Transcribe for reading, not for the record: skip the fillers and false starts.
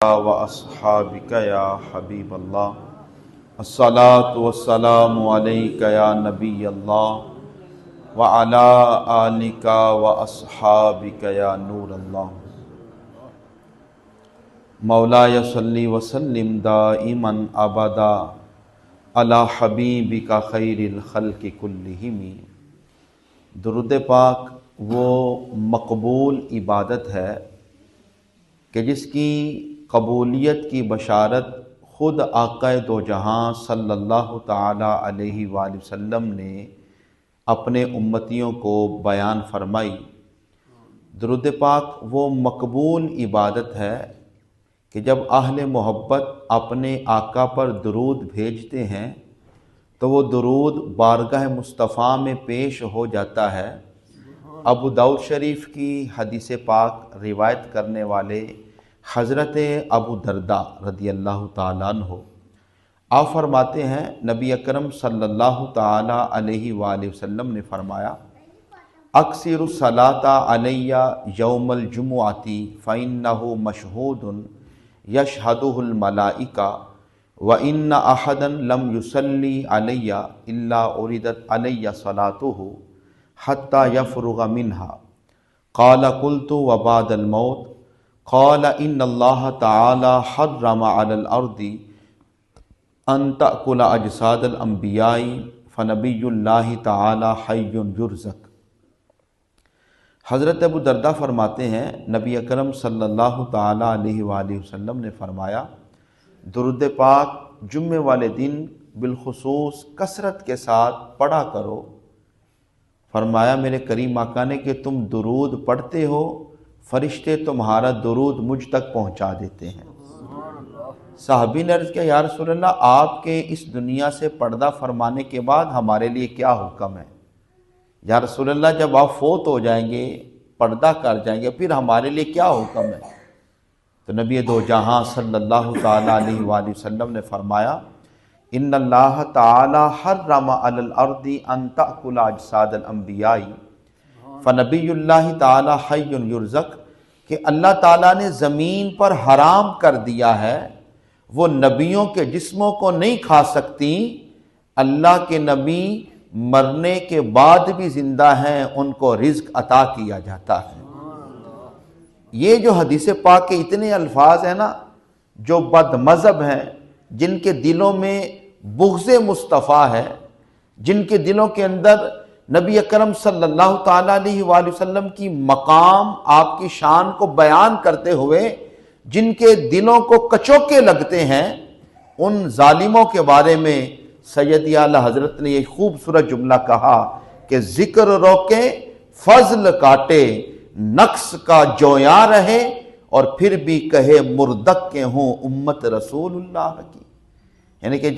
و اصحابک یا حبیب اللہ الصلاۃ والسلام علیک یا نبی اللہ وعلی آلک و اصحابک یا نور اللہ مولایا صلی وسلم دائما ابدا علی حبیبک خیر الخلق کلہم۔ درود پاک وہ مقبول عبادت ہے کہ جس کی قبولیت کی بشارت خود آقا دو جہاں صلی اللہ تعالی علیہ وآلہ وسلم نے اپنے امتیوں کو بیان فرمائی۔ درود پاک وہ مقبول عبادت ہے کہ جب اہل محبت اپنے آقا پر درود بھیجتے ہیں تو وہ درود بارگاہ مصطفیٰ میں پیش ہو جاتا ہے۔ ابو داؤد شریف کی حدیث پاک روایت کرنے والے حضرت ابو درداء رضی اللہ تعالیٰ عنہ آپ فرماتے ہیں نبی اکرم صلی اللہ تعالیٰ علیہ وآلہ وسلم نے فرمایا اکثر الصلاۃ علی یوم الجمعۃ فإنہ مشہود یشہدہ الملائکہ وإن احدا لم یصلی علی الا عرضت علی صلاتہ حتی یفرغ منہا قال قلت وبعد الموت قال ان اللہ تعالی حرم علی الارض ان تأکل اجساد الانبیاء فنبی اللہ تعالی حی یرزق۔ حضرت ابو درداء فرماتے ہیں نبی اکرم صلی اللہ تعالی علیہ وآلہ وسلم نے فرمایا درود پاک جمعے والے دن بالخصوص کثرت کے ساتھ پڑھا کرو۔ فرمایا میرے کریم آقا نے کہ تم درود پڑھتے ہو فرشتے تمہارا درود مجھ تک پہنچا دیتے ہیں۔ صحابی نے عرض کیا یا رسول اللہ آپ کے اس دنیا سے پردہ فرمانے کے بعد ہمارے لیے کیا حکم ہے؟ یا رسول اللہ جب آپ فوت ہو جائیں گے پردہ کر جائیں گے پھر ہمارے لیے کیا حکم ہے؟ تو نبی دو جہاں صلی اللہ تعالیٰ علیہ وآلہ وسلم نے فرمایا ان اللہ تعالی حرم علی الارض ان تأکل اجساد الانبیاء فنبی اللہ تعالی حی یرزق، کہ اللہ تعالیٰ نے زمین پر حرام کر دیا ہے وہ نبیوں کے جسموں کو نہیں کھا سکتی، اللہ کے نبی مرنے کے بعد بھی زندہ ہیں ان کو رزق عطا کیا جاتا ہے۔ یہ جو حدیث پاک کے اتنے الفاظ ہیں نا جو بد مذہب ہیں، جن کے دلوں میں بغض مصطفیٰ ہے، جن کے دلوں کے اندر نبی اکرم صلی اللہ تعالیٰ علیہ وآلہ وسلم کی مقام آپ کی شان کو بیان کرتے ہوئے جن کے دلوں کو کچوکے لگتے ہیں، ان ظالموں کے بارے میں سیدی اعلیٰ حضرت نے یہ خوبصورت جملہ کہا کہ ذکر روکے فضل کاٹے نقص کا جویاں رہے اور پھر بھی کہے مردک کے ہوں امت رسول اللہ کی، یعنی کہ جب